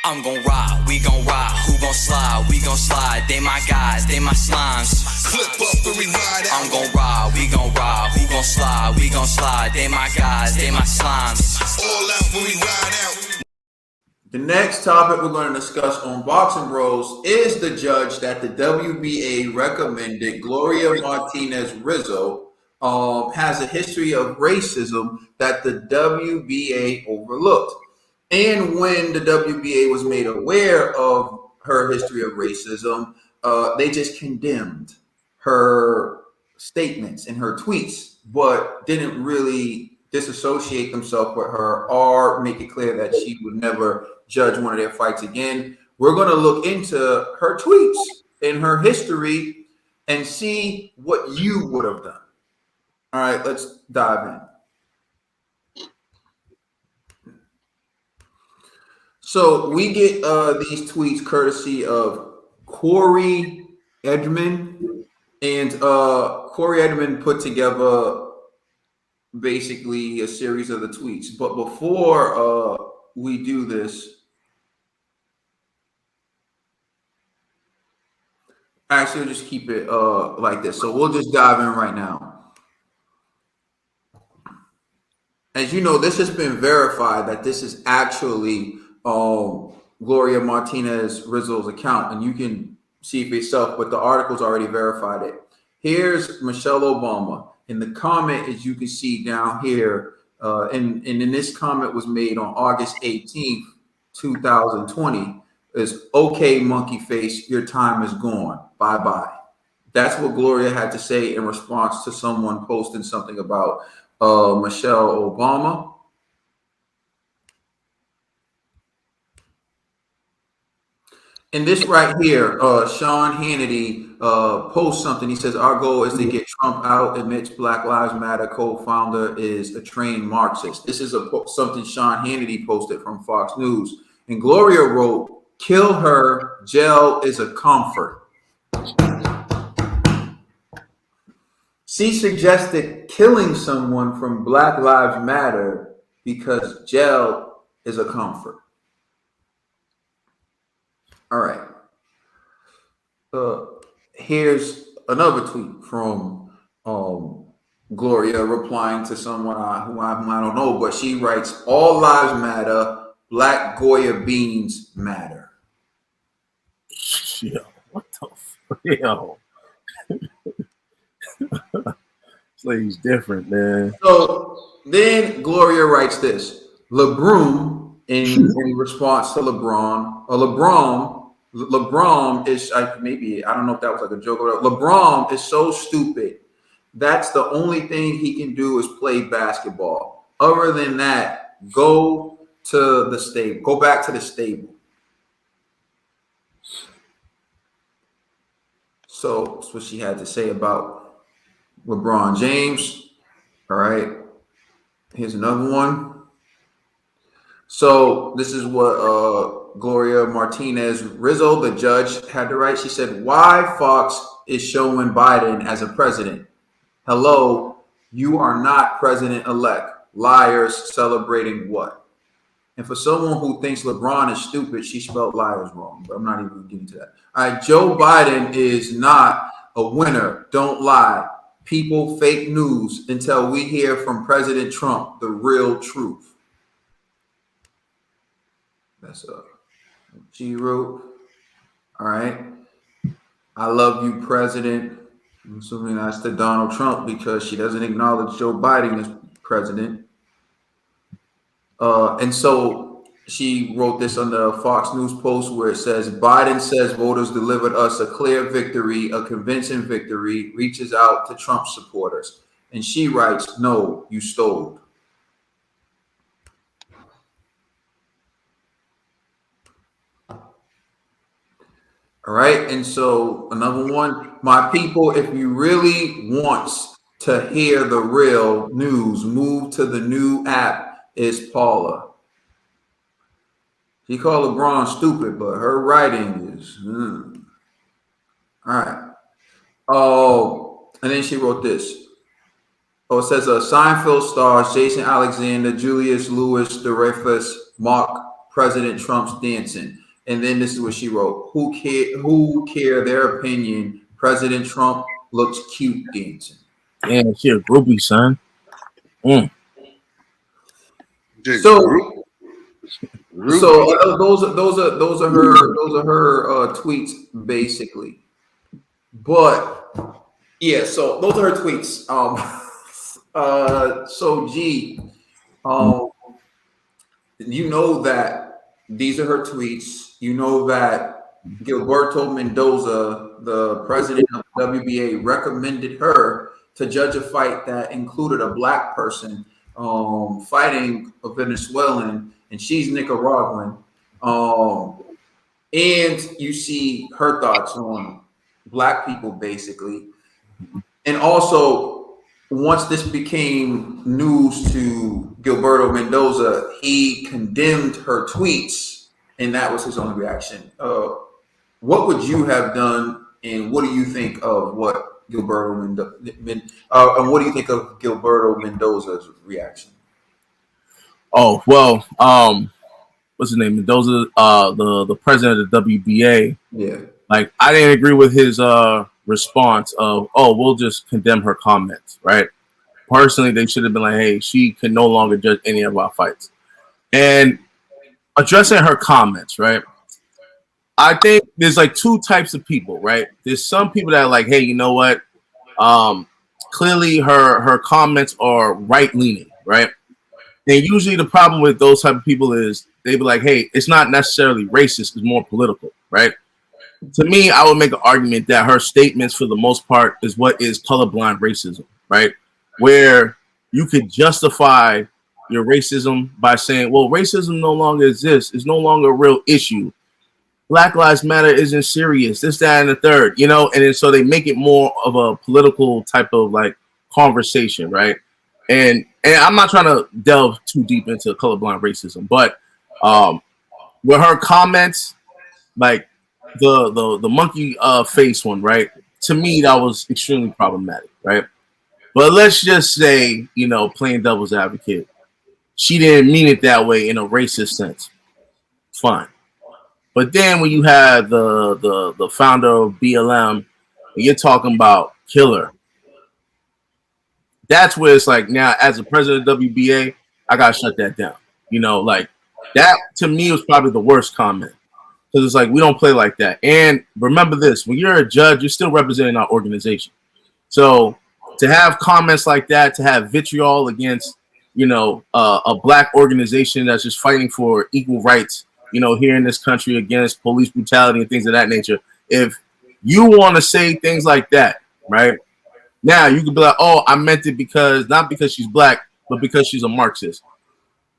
I'm gon' ride, we gon' ride, who gon' slide, we gon' slide, they my guys, they my slimes. Clip up the ride out. I'm gon' ride, we gon' ride, who gon' slide, we gon' slide, they my guys, they my slimes. All out when we ride out. The next topic we're going to discuss on Boxing Bros is the judge that the WBA recommended, Gloria Martinez Rizzo, has a history of racism that the WBA overlooked. And when the WBA was made aware of her history of racism, they just condemned her statements and her tweets, but didn't really disassociate themselves with her or make it clear that she would never judge one of their fights again. We're going to look into her tweets and her history and see what you would have done. All right, let's dive in. So we get these tweets courtesy of Corey Edmond, and Corey Edmond put together basically a series of the tweets. But before we do this, actually, we'll just keep it like this. So we'll just dive in right now. As you know, this has been verified that this is actually Gloria Martinez Rizzo's account, and you can see for yourself, but the article's already verified it. Here's Michelle Obama. In the comment, as you can see down here, and in this comment was made on August 18th, 2020, is okay, monkey face, your time is gone. Bye-bye. That's what Gloria had to say in response to someone posting something about Michelle Obama. And this right here, Sean Hannity posts something. He says, our goal is to get Trump out, admits Black Lives Matter co-founder is a trained Marxist. This is something Sean Hannity posted from Fox News. And Gloria wrote, kill her, jail is a comfort. She suggested killing someone from Black Lives Matter because jail is a comfort. All right. Here's another tweet from Gloria replying to someone whom I don't know, but she writes, all lives matter, Black Goya beans matter. Yo, what the fuck? Yo. Slave's different, man. So then Gloria writes this. LeBron, in response to LeBron is maybe, I don't know if that was like a joke or whatever. LeBron is so stupid. That's the only thing he can do is play basketball. Other than that, go to the stable. Go back to the stable. So that's what she had to say about LeBron James. All right. Here's another one. So this is what Gloria Martinez Rizzo, the judge, had to write. She said, why Fox is showing Biden as a president? Hello, you are not president-elect. Liars celebrating what? And for someone who thinks LeBron is stupid, she spelled liars wrong, but I'm not even getting to that. All right, Joe Biden is not a winner. Don't lie. People fake news until we hear from President Trump the real truth. That's she wrote. All right. I love you, President. I'm assuming that's to Donald Trump because she doesn't acknowledge Joe Biden as president. And so she wrote this on the Fox News Post where it says, Biden says voters delivered us a clear victory, a convincing victory, reaches out to Trump supporters. And she writes, no, you stole. All right. And so another one, my people, if you really want to hear the real news, move to the new app is Paula. She called LeBron stupid, but her writing is, All right. Oh, and then she wrote this. Oh, it says Seinfeld stars Jason Alexander, Julius Lewis, Dreyfus, Mark President Trump's dancing. And then this is what she wrote: Who care their opinion? President Trump looks cute dancing. Damn, she a groupie, son. So those are her tweets basically. But yeah, so those are her tweets. So G, you know that these are her tweets. You know that Gilberto Mendoza, the president of WBA, recommended her to judge a fight that included a black person fighting a Venezuelan, and she's Nicaraguan. And you see her thoughts on black people, basically. And also, once this became news to Gilberto Mendoza, he condemned her tweets, and that was his only reaction. What would you have done, and what do you think of what Gilberto and what do you think of Gilberto Mendoza's reaction? Oh well, what's his name? Mendoza, the president of the WBA. Yeah. Like, I didn't agree with his response of, oh, we'll just condemn her comments, right? Personally, they should have been like, hey, she can no longer judge any of our fights. And addressing her comments, right? I think there's like two types of people, right? There's some people that are like, hey, you know what? Clearly her comments are right-leaning, right? And usually the problem with those type of people is they be like, hey, it's not necessarily racist, it's more political, right? To me, I would make an argument that her statements, for the most part, is what is colorblind racism, right? Where you could justify your racism by saying, well, racism no longer exists. It's no longer a real issue. Black Lives Matter isn't serious. This, that, and the third, you know? And then so they make it more of a political type of like conversation, right? And I'm not trying to delve too deep into colorblind racism, but with her comments, like the monkey face one, right? To me, that was extremely problematic, right? But let's just say, you know, playing devil's advocate, she didn't mean it that way in a racist sense. Fine. But then when you have the founder of BLM, and you're talking about killer, that's where it's like, now as a president of WBA, I gotta shut that down. You know, like that to me was probably the worst comment, because it's like, we don't play like that. And remember this: when you're a judge, you're still representing our organization. So to have comments like that, to have vitriol against, you know, a black organization that's just fighting for equal rights, you know, here in this country against police brutality and things of that nature. If you want to say things like that, right? Now you could be like, oh, I meant it because, not because she's black, but because she's a Marxist.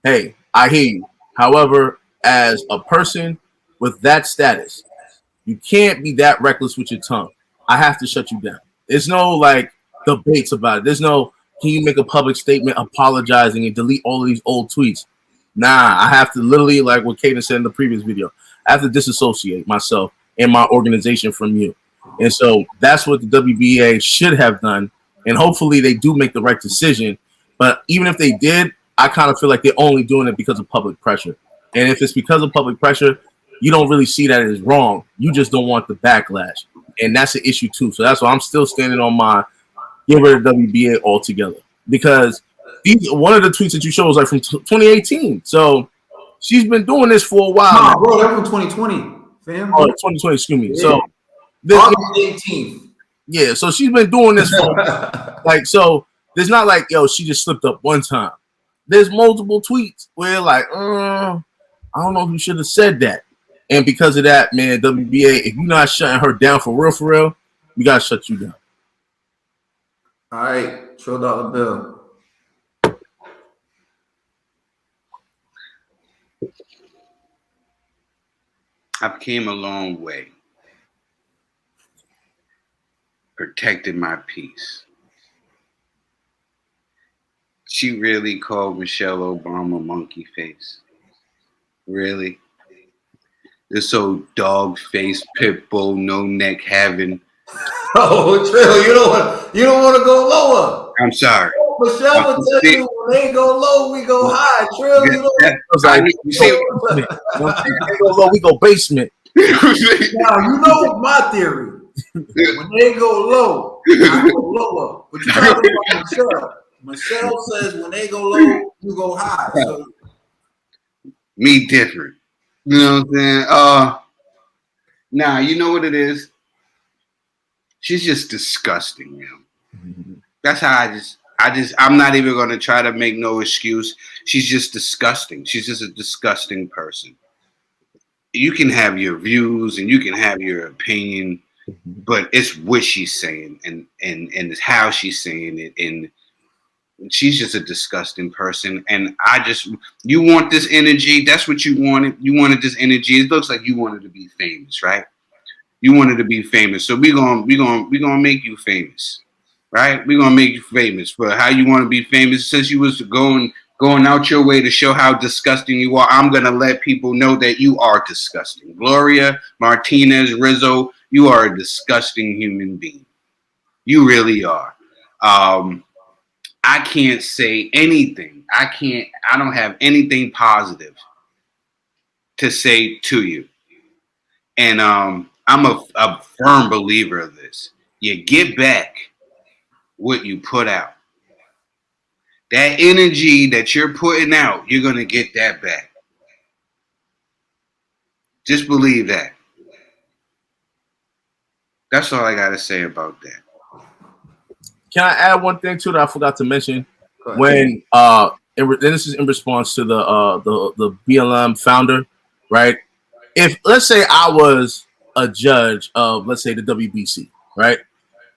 Hey, I hear you. However, as a person with that status, you can't be that reckless with your tongue. I have to shut you down. There's no like debates about it. There's no, can you make a public statement apologizing and delete all of these old tweets? Nah, I have to literally, like what Kaden said in the previous video, I have to disassociate myself and my organization from you. And so that's what the WBA should have done. And hopefully they do make the right decision. But even if they did, I kind of feel like they're only doing it because of public pressure. And if it's because of public pressure, you don't really see that as wrong. You just don't want the backlash. And that's an issue too. So that's why I'm still standing on my get rid of WBA altogether. Because one of the tweets that you showed was like from 2018. So she's been doing this for a while. No, bro, that's from 2020, fam. Oh, 2020, excuse me. Yeah. So August 18th. Yeah, so she's been doing this for like, so there's not like, yo, she just slipped up one time. There's multiple tweets where like, I don't know if you should have said that. And because of that, man, WBA, if you're not shutting her down for real, we gotta shut you down. All right, $12 bill. I've came a long way. Protected my peace. She really called Michelle Obama monkey face. Really? This old dog face, pit bull, no neck having. Oh, Trill, you don't want to go lower. I'm sorry. Michelle will tell you when they go low, we go high. Trill, you know. I was like, you see, basement. You know what I'm saying? They go low, we go basement. Now you know my theory. When they go low, I go lower. But you're talking about Michelle. Michelle says when they go low, you go high. So me different. You know what I'm saying? Nah, you know what it is? She's just disgusting, man. That's how I'm not even gonna try to make no excuse. She's just disgusting. She's just a disgusting person. You can have your views and you can have your opinion, but it's what she's saying and it's how she's saying it, and she's just a disgusting person. And you want this energy. That's what you wanted. You wanted this energy. It looks like you wanted to be famous, right? You wanted to be famous. So we're gonna make you famous. Right? We're gonna make you famous for how you want to be famous. Since you was going out your way to show how disgusting you are, I'm gonna let people know that you are disgusting. Gloria Martinez Rizzo, you are a disgusting human being. You really are. I can't say anything. I don't have anything positive to say to you. And I'm a firm believer of this. You get back what you put out. That energy that you're putting out, you're going to get that back. Just believe that. That's all I got to say about that. Can I add one thing too that I forgot to mention? When this is in response to the BLM founder, right? If let's say I was a judge of, let's say, the WBC, right?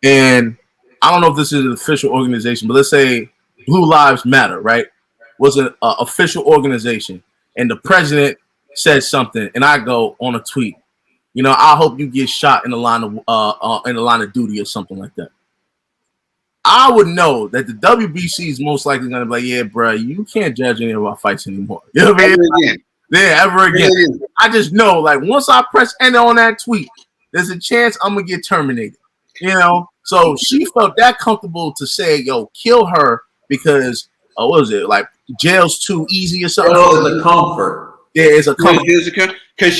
And I don't know if this is an official organization, but let's say Blue Lives Matter, right? Was an official organization, and the president said something, and I go on a tweet, I hope you get shot in the line of duty or something like that. I would know that the WBC is most likely going to be like, yeah, bro, you can't judge any of our fights anymore. You know what I mean? Ever again. I just know, like, once I press enter on that tweet, there's a chance I'm going to get terminated. So she felt that comfortable to say, yo, kill her because, what was it? Like, jail's too easy or something? Oh, it's a comfort. Yeah, it's a comfort. Because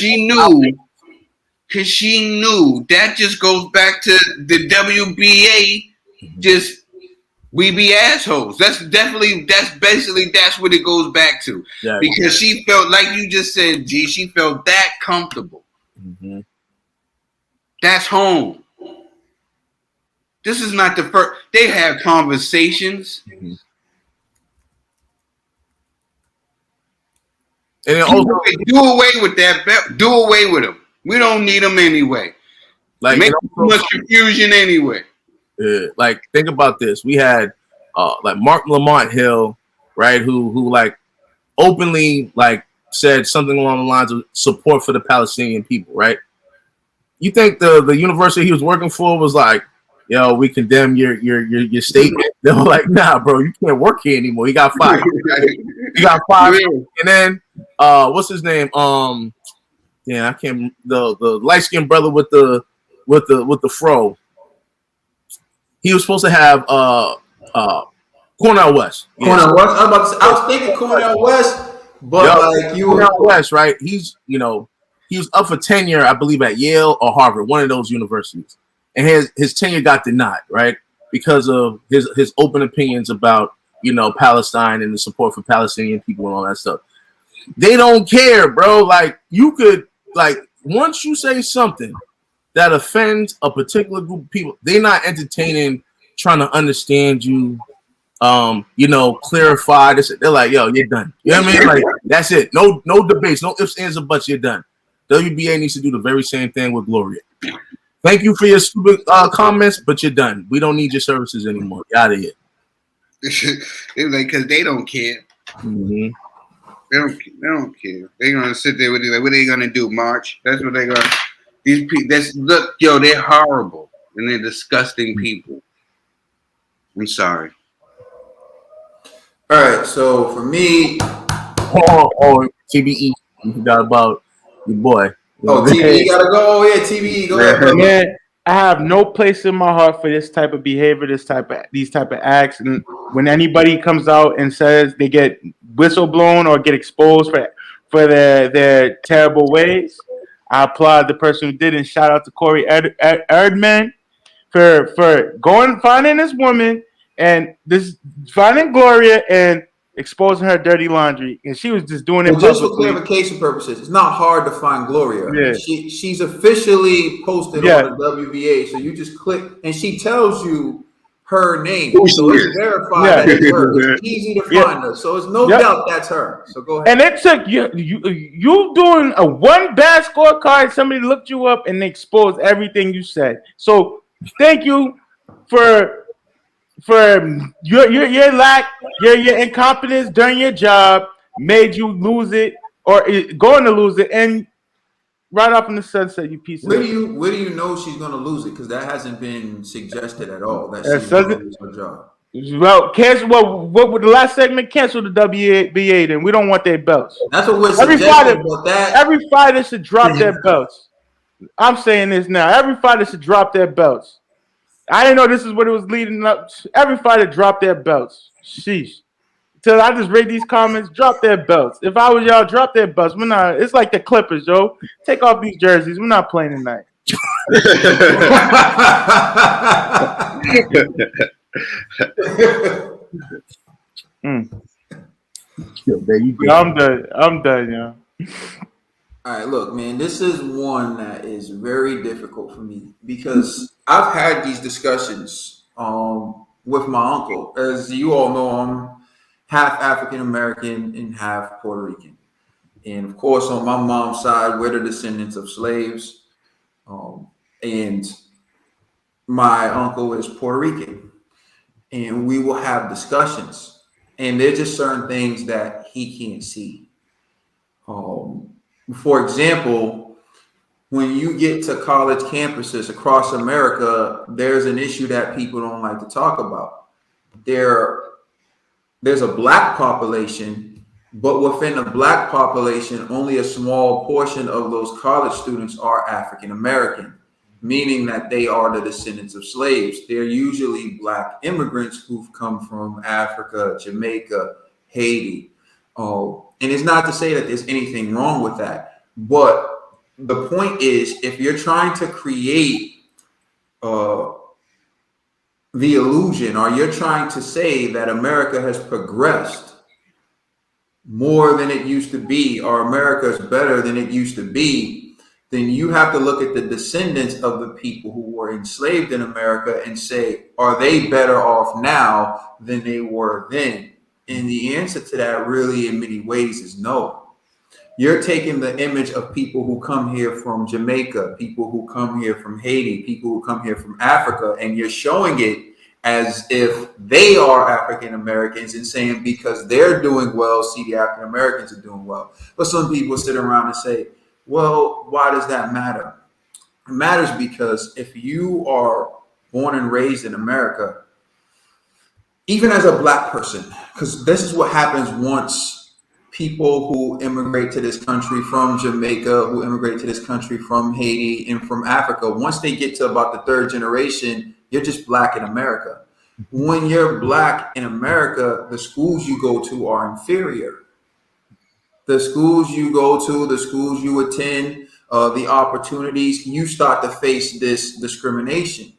she knew that just goes back to the WBA. Just we be assholes. That's what it goes back to. Yeah, because she felt, like you just said, G, she felt that comfortable. Mm-hmm. That's home. This is not the first. They have conversations. Mm-hmm. And do away with that. Do away with them. We don't need them anyway. Like, make too much confusion anyway. Like, think about this. We had like Mark Lamont Hill, right, who like openly like said something along the lines of support for the Palestinian people, right? You think the university he was working for was like, yo, we condemn your statement? They were like, nah, bro, you can't work here anymore. He got fired. He got fired. And then what's his name? I can't. The light skinned brother with the fro. He was supposed to have Cornell West. Yeah. Cornell West. I was thinking Cornell West, but like you Cornell West, right? He's he was up for tenure, I believe, at Yale or Harvard, one of those universities, and his tenure got denied, right, because of his open opinions about Palestine and the support for Palestinian people and all that stuff. They don't care, bro. Like, you could, like, once you say something that offends a particular group of people, they're not entertaining trying to understand you, clarify this. They're like, yo, you're done. You know what I mean? Like, that's it. No debates, no ifs, ands, or buts, you're done. WBA needs to do the very same thing with Gloria. Thank you for your stupid comments, but you're done. We don't need your services anymore. Get out of here. It's like, because they don't care. Mm-hmm. They don't care. They're gonna sit there with you like, what are they gonna do? March? That's what they're gonna. These people. They're horrible and they're disgusting people. I'm sorry. All right. So for me, TBE. You forgot about your boy. TBE gotta go. Oh yeah, TBE. Go ahead. Yeah. I have no place in my heart for this type of behavior, these type of acts. And when anybody comes out and says they get whistleblown or get exposed for their terrible ways, I applaud the person who did, and shout out to Corey Erdman for going finding this woman and this finding Gloria and exposing her dirty laundry, and she was just doing it Well, just for publicly. clarification purposes, it's not hard to find Gloria. Yeah. She's officially posted Yeah. on the WBA, so you just click and she tells you her name, Who so she it's is. verified Yeah. that it's her. It's easy to Yeah. find her, so it's no Yep. doubt that's her. So go ahead. And it took you doing a one bad scorecard. Somebody looked you up and they exposed everything you said. So thank you for your lack, your incompetence during your job made you lose it or going to lose it, and right off in the sunset, you piece of Where do shit. you know she's going to lose it? Because that hasn't been suggested at all that It she's going says to lose her job. Well, cancel. What would the last segment? Cancel the WBA. Then we don't want their belts. That's what we're Every suggesting, fighter, but that every fighter should drop their belts. I'm saying this now. Every fighter should drop their belts. I didn't know this is what it was leading up to. Every fighter drop their belts. Sheesh. Till I just read these comments, drop their belts. If I was y'all, drop their belts. We're not. It's like the Clippers, yo. Take off these jerseys. We're not playing tonight. Yo, there you go. Yeah, I'm done, yo. All right, look, man, this is one that is very difficult for me because I've had these discussions with my uncle. As you all know, I'm half African American and half Puerto Rican. And of course, on my mom's side, we're the descendants of slaves. And my uncle is Puerto Rican. And we will have discussions. And there's just certain things that he can't see. For example, when you get to college campuses across America, there's an issue that people don't like to talk about. There's a black population, but within the black population, only a small portion of those college students are African American, meaning that they are the descendants of slaves. They're usually black immigrants who've come from Africa, Jamaica, Haiti. And it's not to say that there's anything wrong with that, but the point is, if you're trying to create the illusion, or you're trying to say that America has progressed more than it used to be, or America is better than it used to be, then you have to look at the descendants of the people who were enslaved in America and say, are they better off now than they were then? And the answer to that really in many ways is no. You're taking the image of people who come here from Jamaica, people who come here from Haiti, people who come here from Africa, and you're showing it as if they are African Americans and saying because they're doing well, see, the African Americans are doing well. But some people sit around and say, well, why does that matter? It matters because if you are born and raised in America, even as a black person, because this is what happens once people who immigrate to this country from Jamaica, who immigrate to this country from Haiti and from Africa, once they get to about the third generation, you're just black in America. When you're black in America, the schools you go to are inferior. The schools you go to, the schools you attend, the opportunities, you start to face this discrimination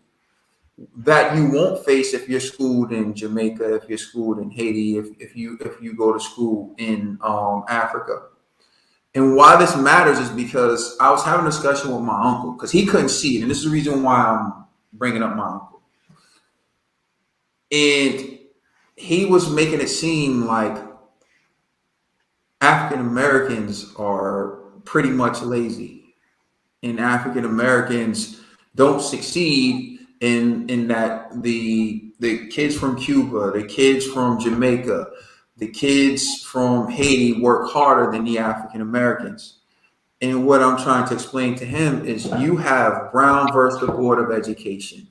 that you won't face if you're schooled in Jamaica, if you're schooled in Haiti, if you go to school in Africa. And why this matters is because I was having a discussion with my uncle because he couldn't see it, and this is the reason why I'm bringing up my uncle. And he was making it seem like African Americans are pretty much lazy, and African Americans don't succeed in that the kids from Cuba, the kids from Jamaica, the kids from Haiti work harder than the African Americans. And what I'm trying to explain to him is you have Brown versus the Board of Education.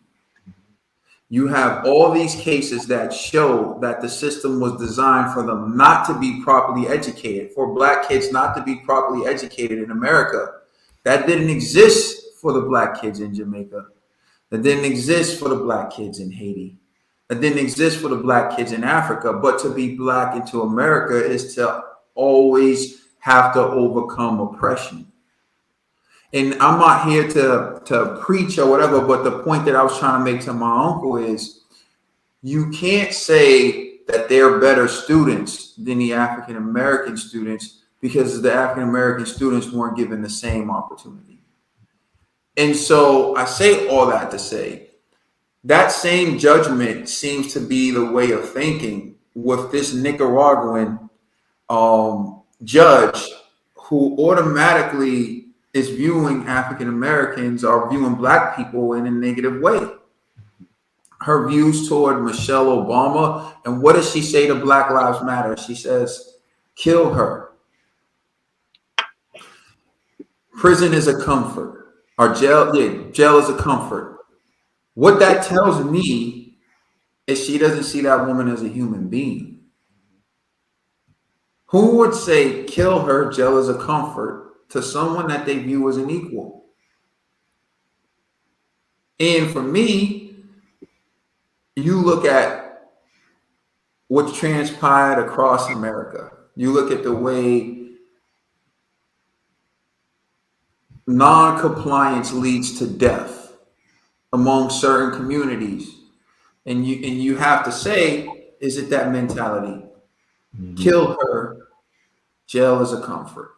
You have all these cases that show that the system was designed for them not to be properly educated, for black kids not to be properly educated in America. That didn't exist for the black kids in Jamaica. It didn't exist for the black kids in Haiti. It didn't exist for the black kids in Africa. But to be black into America is to always have to overcome oppression. And I'm not here to preach or whatever, but the point that I was trying to make to my uncle is you can't say that they're better students than the African American students because the African American students weren't given the same opportunity. And so I say all that to say that same judgment seems to be the way of thinking with this Nicaraguan judge who automatically is viewing African Americans or viewing black people in a negative way. Her views toward Michelle Obama, and what does she say to Black Lives Matter? She says, kill her. Prison is a comfort, or jail is a comfort. What that tells me is she doesn't see that woman as a human being. Who would say kill her, jail is a comfort, to someone that they view as an equal? And for me, you look at what's transpired across America. You look at the way non-compliance leads to death among certain communities. And you have to say, is it that mentality? Mm-hmm. Kill her, jail is a comfort.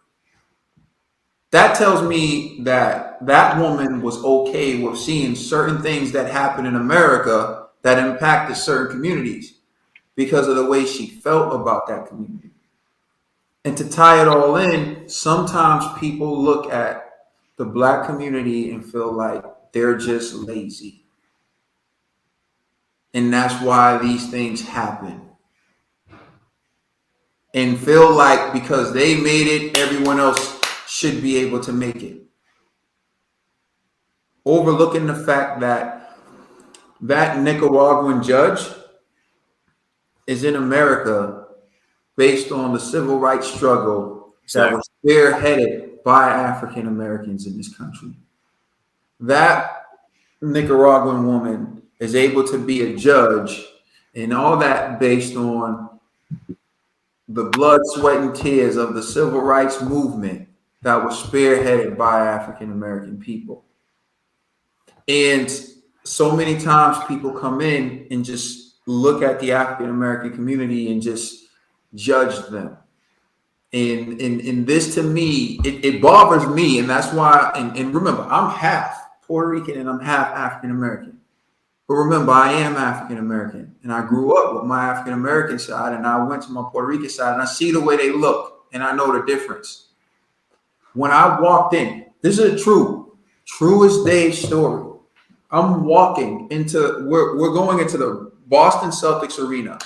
That tells me that that woman was okay with seeing certain things that happen in America that impacted certain communities because of the way she felt about that community. And to tie it all in, sometimes people look at the black community and feel like they're just lazy. And that's why these things happen. And feel like because they made it, everyone else should be able to make it. Overlooking the fact that that Nicaraguan judge is in America based on the civil rights struggle that was spearheaded by African Americans in this country. That Nicaraguan woman is able to be a judge, and all that based on the blood, sweat, and tears of the civil rights movement that was spearheaded by African American people. And so many times people come in and just look at the African American community and just judge them. And this to me, it bothers me. And that's why, and remember, I'm half Puerto Rican and I'm half African American. But remember, I am African American and I grew up with my African American side and I went to my Puerto Rican side and I see the way they look and I know the difference. When I walked in, this is a truest day story. I'm walking into, we're going into the Boston Celtics arena.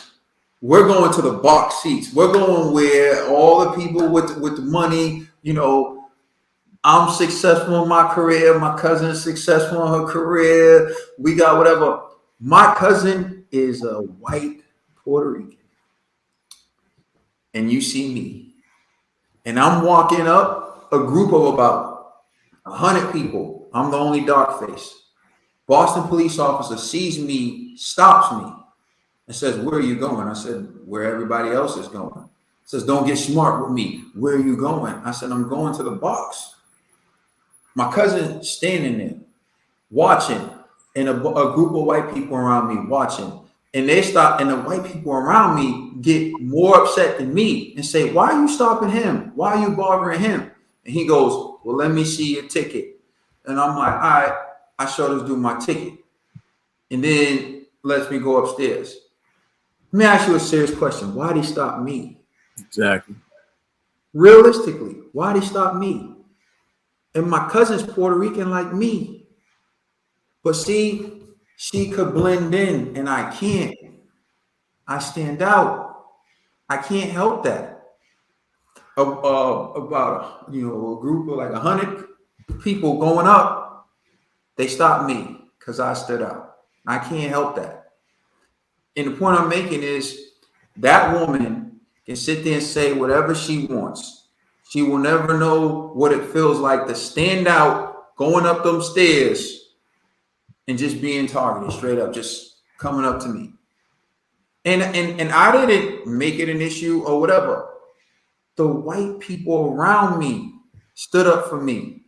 We're going to the box seats. We're going where all the people with the money, you know, I'm successful in my career. My cousin is successful in her career. We got whatever. My cousin is a white Puerto Rican. And you see me. And I'm walking up a group of about 100 people. I'm the only dark face. Boston police officer sees me, stops me, and says, where are you going? I said, where everybody else is going. Says, don't get smart with me. Where are you going? I said, I'm going to the box. My cousin standing there watching, and a group of white people around me watching. And they stop, and the white people around me get more upset than me and say, why are you stopping him? Why are you bothering him? And he goes, well, let me see your ticket. And I'm like, all right. I showed this dude my ticket. And then lets me go upstairs. Let me ask you a serious question. Why'd he stop me? Exactly. Realistically, why'd he stop me? And my cousin's Puerto Rican like me. But see, she could blend in and I can't. I stand out. I can't help that. About a group of like 100 people going up. They stopped me because I stood out. I can't help that. And the point I'm making is that woman can sit there and say whatever she wants. She will never know what it feels like to stand out going up them stairs and just being targeted straight up, just coming up to me. And I didn't make it an issue or whatever. The white people around me stood up for me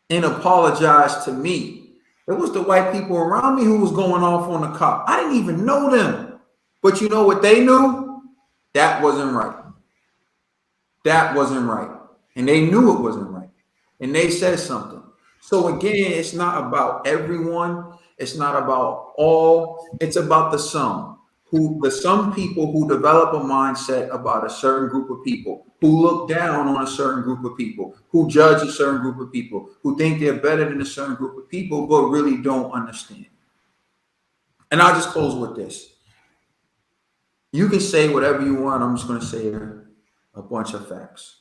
and apologized to me. It was the white people around me who was going off on the cop. I didn't even know them. But you know what they knew? That wasn't right. That wasn't right. And they knew it wasn't right. And they said something. So again, it's not about everyone. It's not about all. It's about the some. Some people who develop a mindset about a certain group of people, who look down on a certain group of people, who judge a certain group of people, who think they're better than a certain group of people, but really don't understand. And I'll just close with this. You can say whatever you want. I'm just going to say a bunch of facts.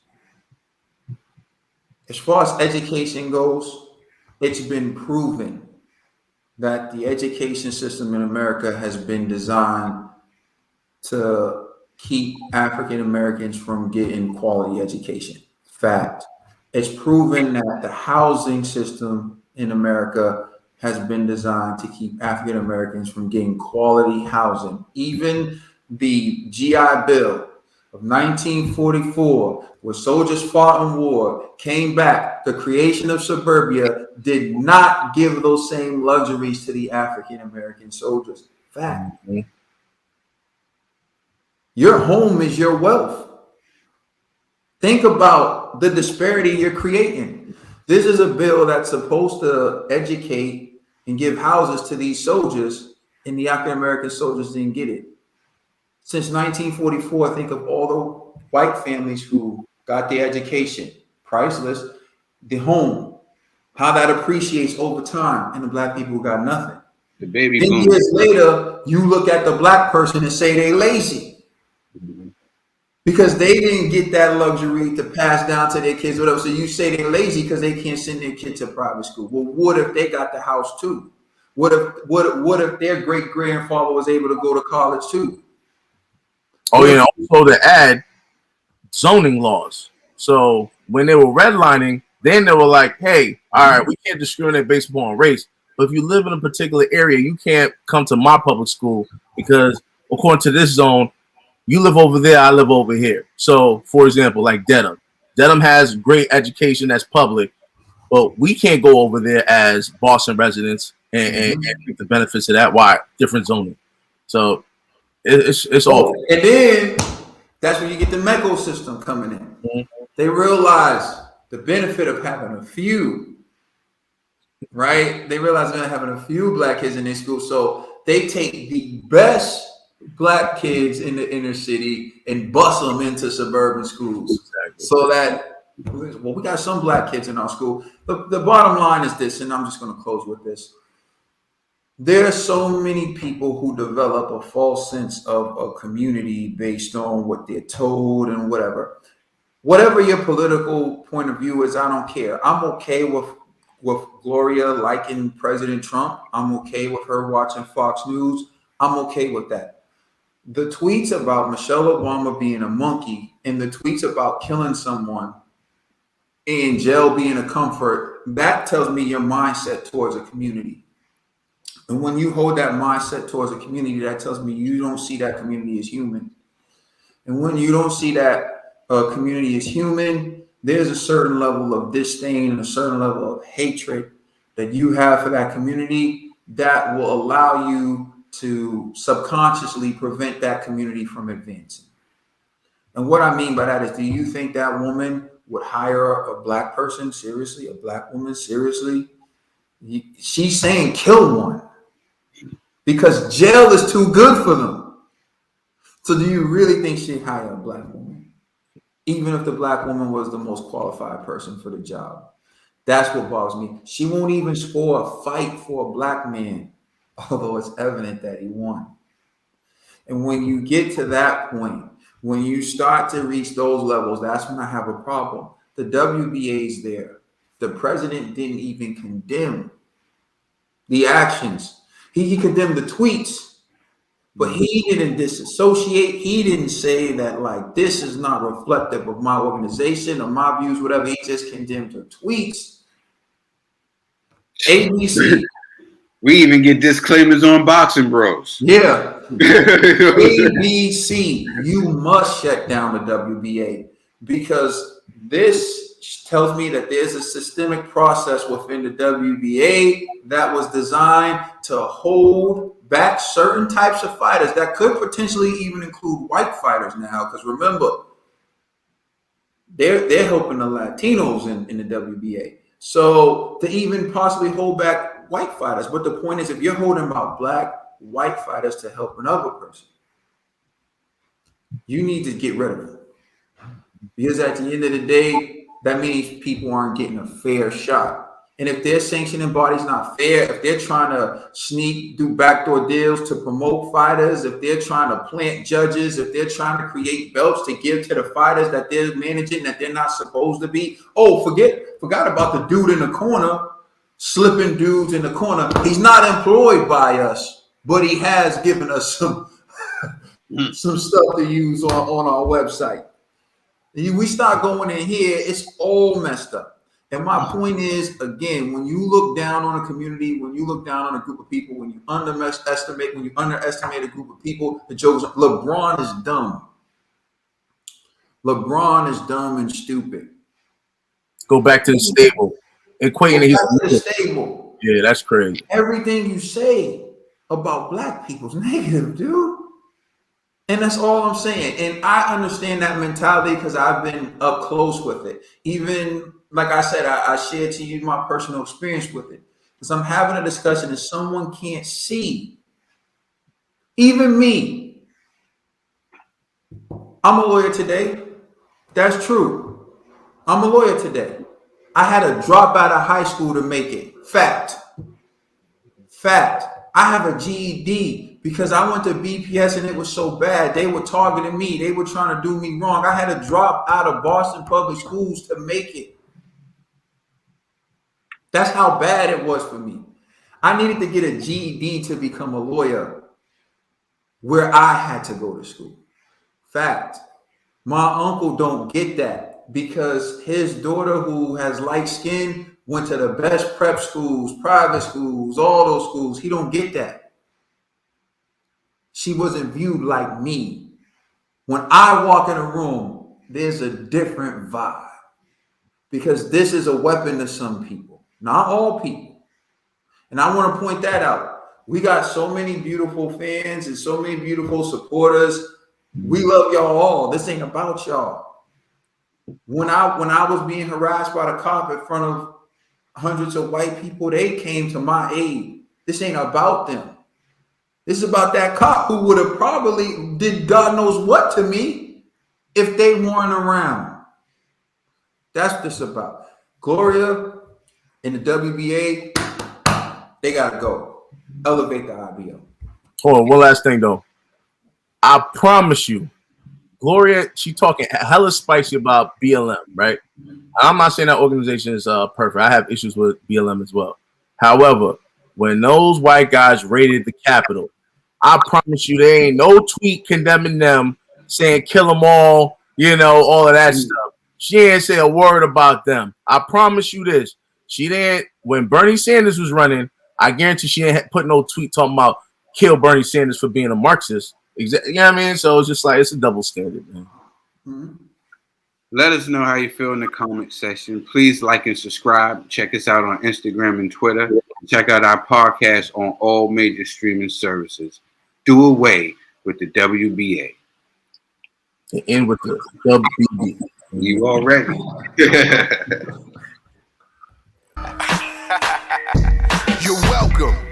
As far as education goes, it's been proven that the education system in America has been designed to keep African Americans from getting quality education. Fact. It's proven that the housing system in America has been designed to keep African Americans from getting quality housing. Even the GI Bill of 1944, where soldiers fought in war, came back, the creation of suburbia did not give those same luxuries to the African American soldiers. Fact. Your home is your wealth. Think about the disparity you're creating. This is a bill that's supposed to educate and give houses to these soldiers, and the African American soldiers didn't get it. Since 1944, think of all the white families who got their education, priceless, the home, how that appreciates over time, and the black people who got nothing. The baby Then boom. years later, you look at the black person and say they lazy because they didn't get that luxury to pass down to their kids, whatever. So you say they're lazy because they can't send their kid to private school. Well, what if they got the house too? What if their great grandfather was able to go to college too? Oh, yeah. Also to add zoning laws. So when they were redlining, then they were like, hey, all right, we can't discriminate based upon race. But if you live in a particular area, you can't come to my public school because according to this zone, you live over there, I live over here. So, for example, like Dedham. Dedham has great education that's public, but we can't go over there as Boston residents and get the benefits of that. Why? Different zoning. So it's all. And then that's when you get the MECO system coming in. Mm-hmm. They realize the benefit of having a few, right? They realize they're having a few black kids in their school. So they take the best black kids in the inner city and bust them into suburban schools. Exactly. So that, well, we got some black kids in our school. The bottom line is this, and I'm just going to close with this. There are so many people who develop a false sense of a community based on what they're told and whatever. Whatever your political point of view is, I don't care. I'm okay with Gloria liking President Trump. I'm okay with her watching Fox News. I'm okay with that. The tweets about Michelle Obama being a monkey and the tweets about killing someone and jail being a comfort, that tells me your mindset towards a community. And when you hold that mindset towards a community, that tells me you don't see that community as human. And when you don't see that community as human, there's a certain level of disdain and a certain level of hatred that you have for that community that will allow you to subconsciously prevent that community from advancing. And what I mean by that is, do you think that woman would hire a black person seriously, a black woman seriously? She's saying kill one because jail is too good for them. So do you really think she'd hire a black woman? Even if the black woman was the most qualified person for the job. That's what bothers me. She won't even score a fight for a black man, although it's evident that he won. And when you get to that point, when you start to reach those levels, that's when I have a problem. The WBA is there. The president didn't even condemn the actions. He condemned the tweets, but he didn't disassociate. He didn't say that, like, this is not reflective of my organization or my views, whatever. He just condemned her tweets. ABC, We even get disclaimers on Boxing Bros. Yeah. ABC, you must shut down the WBA because this tells me that there's a systemic process within the WBA that was designed to hold back certain types of fighters that could potentially even include white fighters now. Because remember, they're helping the Latinos in the WBA. So to even possibly hold back white fighters. But the point is, if you're holding about black, white fighters to help another person, you need to get rid of it. Because at the end of the day, that means people aren't getting a fair shot. And if their sanctioning body's not fair, if they're trying to do backdoor deals to promote fighters, if they're trying to plant judges, if they're trying to create belts to give to the fighters that they're managing that they're not supposed to be. Oh, forgot about the dude in the corner, slipping dudes in the corner. He's not employed by us, but he has given us some stuff to use on our website. We start going in here, it's all messed up. And my point is, again, when you look down on a community, when you look down on a group of people, when you underestimate a group of people, the jokes, LeBron is dumb. LeBron is dumb and stupid. Go back to the stable. Equating the stable. Yeah, that's crazy. Everything you say about black people's negative, dude. And that's all I'm saying. And I understand that mentality because I've been up close with it. Even, like I said, I shared to you my personal experience with it. Because I'm having a discussion and someone can't see. Even me. I'm a lawyer today. That's true. I'm a lawyer today. I had to drop out of high school to make it. Fact. I have a GED because I went to BPS and it was so bad. They were targeting me. They were trying to do me wrong. I had to drop out of Boston Public Schools to make it. That's how bad it was for me. I needed to get a GED to become a lawyer where I had to go to school. Fact. My uncle don't get that because his daughter, who has light skin, went to the best prep schools, private schools, all those schools. He don't get that. She wasn't viewed like me. When I walk in a room, there's a different vibe because this is a weapon to some people, not all people. And I want to point that out. We got so many beautiful fans and so many beautiful supporters. We love y'all all. This ain't about y'all. When I was being harassed by the cop in front of hundreds of white people, they came to my aid. This ain't about them. This is about that cop who would have probably did God knows what to me if they weren't around. That's this about. Gloria and the WBA, they gotta go. Elevate the IBO. Hold on, one last thing though. I promise you, Gloria, she talking hella spicy about BLM, right? I'm not saying that organization is perfect. I have issues with BLM as well. However, when those white guys raided the Capitol, I promise you there ain't no tweet condemning them, saying kill them all, all of that stuff. She ain't say a word about them. I promise you this. She didn't, when Bernie Sanders was running, I guarantee she ain't put no tweet talking about kill Bernie Sanders for being a Marxist. You know what I mean? So it's just like, it's a double standard, man. Mm-hmm. Let us know how you feel in the comment section. Please like and subscribe. Check us out on Instagram and Twitter. Check out our podcast on all major streaming services. Do away with the WBA. And end with the WBA. You already. You're welcome.